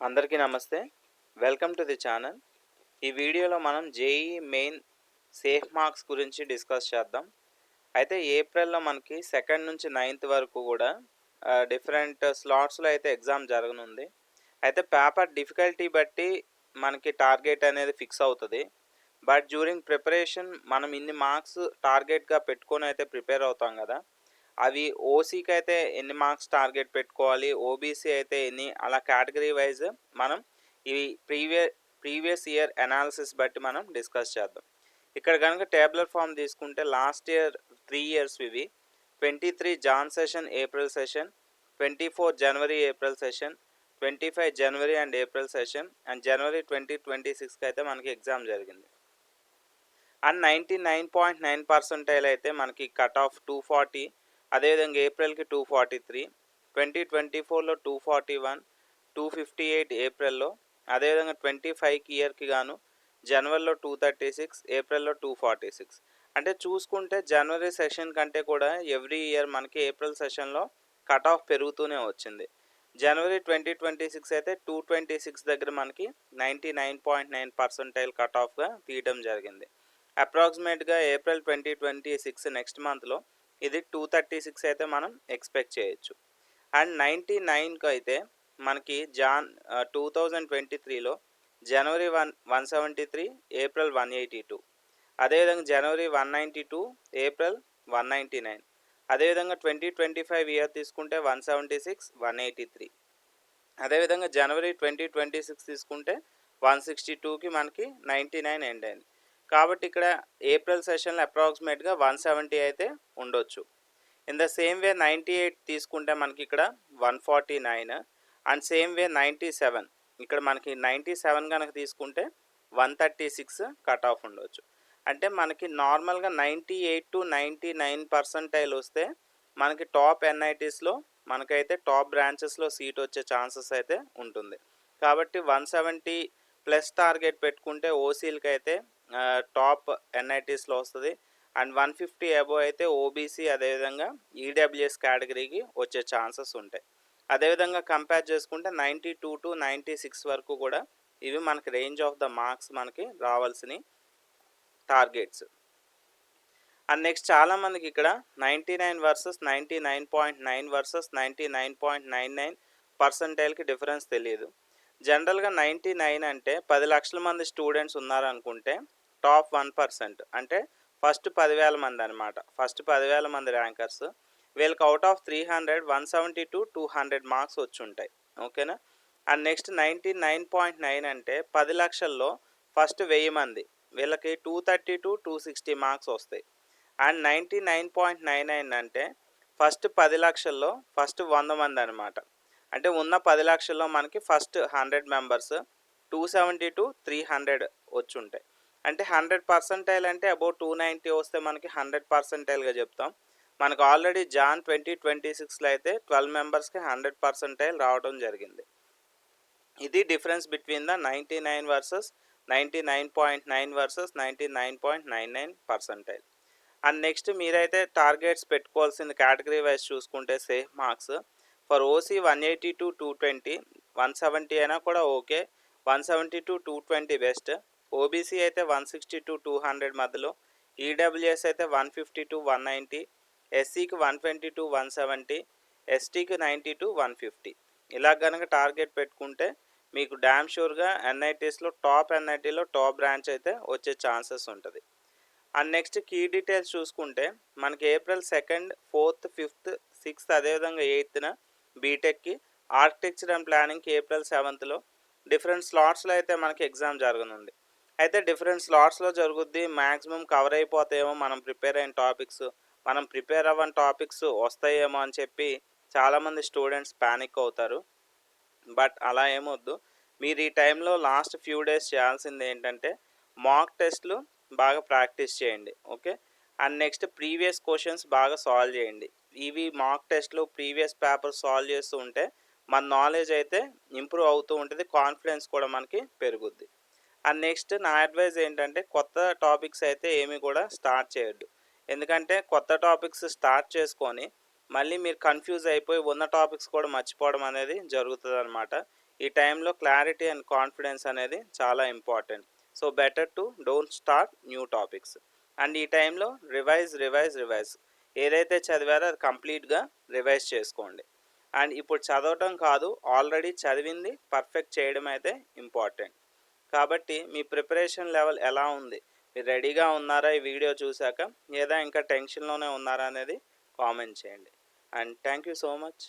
అందరికీ నమస్తే. Welcome to the channel. ఈ వీడియోలో మనం జేఈఈ మెయిన్ సేఫ్ మార్క్స్ గురించి డిస్కస్ చేద్దాం. అయితే ఏప్రిల్‌లో మనకి 2 నుంచి 9 వరకు కూడా డిఫరెంట్ స్లాట్స్‌లో అయితే ఎగ్జామ్ జరగనుంది. అయితే పేపర్ డిఫికల్టీ బట్టి మనకి టార్గెట్ అనేది ఫిక్స్ అవుతది. బట్ డ్యూరింగ్ ప్రిపరేషన్ మనం ఇన్ని మార్క్స్ టార్గెట్‌గా పెట్టుకొని అయితే ప్రిపేర్ అవుతాం గదా! అవి ఓసీకి అయితే ఎన్ని మార్క్స్ టార్గెట్ పెట్టుకోవాలి, ఓబీసీ అయితే ఎన్ని, అలా కేటగిరీ వైజ్ మనం ఈ ప్రీవియస్ ఇయర్ అనాలిసిస్ బట్టి మనం డిస్కస్ చేద్దాం. ఇక్కడ కనుక టేబులర్ ఫామ్ తీసుకుంటే లాస్ట్ ఇయర్ 3 ఇయర్స్ ఇవి. 23 Jan session April session, 24 January April session, 25 January and April session and January 2026కి అయితే మనకి ఎగ్జామ్ జరిగింది. అండ్ 99.9% అయితే మనకి కట్ ఆఫ్ 240. అదేవిధంగా ఏప్రిల్కి 243, 2024లో 241, 258 ఏప్రిల్లో, అదేవిధంగా 25కి ఇయర్కి గాను జనవరిలో 236, ఏప్రిల్లో 246. అంటే చూసుకుంటే జనవరి సెషన్ కంటే కూడా ఎవ్రీ ఇయర్ మనకి ఏప్రిల్ సెషన్లో కట్ ఆఫ్ పెరుగుతూనే వచ్చింది. జనవరి 2026 అయితే 226 దగ్గర మనకి 99.9% కట్ ఆఫ్గా తీయడం జరిగింది. అప్రాక్సిమేట్గా ఏప్రిల్ 2026 నెక్స్ట్ మంత్లో ఇది 236 అయితే మనం ఎక్స్పెక్ట్ చేయొచ్చు. అండ్ 99కి అయితే మనకి 2023లో జనవరి 173, ఏప్రిల్ 182, అదేవిధంగా జనవరి 192, ఏప్రిల్ 199, అదేవిధంగా 2025 ఇయర్ తీసుకుంటే 176, 183, అదేవిధంగా జనవరి 2026 తీసుకుంటే 162కి మనకి 99 ఎండ్ అయింది. కాబట్టి ఇక్కడ ఏప్రిల్ సెషన్లో అప్రాక్సిమేట్గా 170 అయితే ఉండొచ్చు. ఇన్ ద సేమ్ వే 98 తీసుకుంటే మనకి ఇక్కడ 149 అండ్ సేమ్ వే 97, ఇక్కడ మనకి 97 కనుక తీసుకుంటే 136 కట్ ఆఫ్ ఉండొచ్చు. అంటే మనకి నార్మల్గా 98 to 99% వస్తే మనకి టాప్ ఎన్ఐటీస్లో మనకైతే టాప్ బ్రాంచెస్లో సీట్ వచ్చే ఛాన్సెస్ అయితే ఉంటుంది. కాబట్టి 170 ప్లస్ టార్గెట్ పెట్టుకుంటే ఓసీలకి అయితే టాప్ ఎన్ఐటీస్లో వస్తుంది. అండ్ 150 అబోవ్ అయితే ఓబీసీ అదేవిధంగా ఈడబ్ల్యూఎస్ కేటగిరీకి వచ్చే ఛాన్సెస్ ఉంటాయి. అదేవిధంగా కంపేర్ చేసుకుంటే 92 to 96 వరకు కూడా ఇవి మనకి రేంజ్ ఆఫ్ ద మార్క్స్ మనకి రావాల్సిన టార్గెట్స్. అండ్ నెక్స్ట్ చాలామందికి ఇక్కడ 99 వర్సెస్ 99.9 వర్సెస్ 99.99%కి డిఫరెన్స్ తెలియదు. జనరల్గా 99 అంటే 10 లక్షల మంది స్టూడెంట్స్ ఉన్నారనుకుంటే టాప్ 1% అంటే ఫస్ట్ 10,000 మంది అనమాట. ఫస్ట్ 10,000 మంది ర్యాంకర్స్ వీళ్ళకి అవుట్ ఆఫ్ 300 170 to 200 మార్క్స్ వచ్చి ఉంటాయి. ఓకేనా. అండ్ నెక్స్ట్ 99.9 అంటే 10 లక్షల్లో ఫస్ట్ 1000 మంది వీళ్ళకి 230 to 260 మార్క్స్ వస్తాయి. అండ్ 99.99 అంటే ఫస్ట్ 10 లక్షల్లో ఫస్ట్ 100 మంది అనమాట. అంటే ఉన్న 10 లక్షల్లో మనకి ఫస్ట్ 100 మెంబర్స్ 270 to 300 వచ్చి ఉంటాయి. అంటే 100% అంటే అబౌట్ 290 వస్తే మనకి 100%గా చెప్తాం. మనకు ఆల్రెడీ జాన్ 2026లో అయితే 12 మెంబర్స్కి 100% రావడం జరిగింది. ఇది difference between the 99 versus 99.9 versus 99.99%. And next మీరైతే టార్గెట్స్ పెట్టుకోవాల్సిన కేటగిరీ వైజ్ చూసుకుంటే safe marks for OC 180 to 220, 170 అయినా కూడా ఓకే, 170 to 220 బెస్ట్. ఓబీసీ అయితే 160 to 200 మధ్యలో, ఈడబ్ల్యూఎస్ అయితే 150 to 190, ఎస్సీకి 120 to 170, ఎస్టీకి 90 to 150. ఇలా కనుక టార్గెట్ పెట్టుకుంటే మీకు డ్యామ్ షూర్గా ఎన్ఐటీస్లో టాప్ ఎన్ఐటీలో టాప్ బ్రాంచ్ అయితే వచ్చే ఛాన్సెస్ ఉంటుంది. అండ్ నెక్స్ట్ కీ డీటెయిల్స్ చూసుకుంటే మనకి ఏప్రిల్ 2, 4, 5, 6 అదేవిధంగా 8న బీటెక్కి, ఆర్కిటెక్చర్ అండ్ ప్లానింగ్కి ఏప్రిల్ 7లో డిఫరెంట్ స్లాట్స్లో అయితే మనకి ఎగ్జామ్ జరగనుంది. అయితే డిఫరెంట్ స్లాట్స్లో జరుగుద్ది, మ్యాక్సిమం కవర్ అయిపోతాయేమో మనం ప్రిపేర్ అయిన టాపిక్స్, మనం ప్రిపేర్ అవ్వని టాపిక్స్ వస్తాయేమో అని చెప్పి చాలామంది స్టూడెంట్స్ ప్యానిక్ అవుతారు. బట్ అలా ఏమొద్దు. మీరు ఈ టైంలో లాస్ట్ ఫ్యూ డేస్ చేయాల్సింది ఏంటంటే మాక్ టెస్ట్లు బాగా ప్రాక్టీస్ చేయండి. Okay. And next previous questions బాగా సాల్వ్ చేయండి. ఇవి మాక్ టెస్ట్లు ప్రీవియస్ పేపర్ సాల్వ్ చేస్తూ ఉంటే మన నాలెడ్జ్ అయితే ఇంప్రూవ్ అవుతూ ఉంటుంది, కాన్ఫిడెన్స్ కూడా మనకి పెరుగుద్ది. అండ్ నెక్స్ట్ నా అడ్వైజ్ ఏంటంటే కొత్త టాపిక్స్ అయితే ఏమీ కూడా స్టార్ట్ చేయొద్దు. ఎందుకంటే కొత్త టాపిక్స్ స్టార్ట్ చేసుకొని మళ్ళీ మీరు కన్ఫ్యూజ్ అయిపోయి ఉన్న టాపిక్స్ కూడా మర్చిపోవడం అనేది జరుగుతుంది అనమాట. ఈ టైంలో క్లారిటీ అండ్ కాన్ఫిడెన్స్ అనేది చాలా important. So better to don't start new topics. And ఈ టైంలో రివైజ్ ఏదైతే చదివారో అది కంప్లీట్గా రివైజ్ చేసుకోండి. అండ్ ఇప్పుడు చదవటం కాదు, ఆల్రెడీ చదివింది పర్ఫెక్ట్ చేయడం అయితే ఇంపార్టెంట్. కాబట్టి మీ ప్రిపరేషన్ లెవెల్ ఎలా ఉంది, మీరు రెడీగా ఉన్నారా ఈ వీడియో చూశాక, లేదా ఇంకా టెన్షన్లోనే ఉన్నారా అనేది కామెంట్ చేయండి. And thank you so much.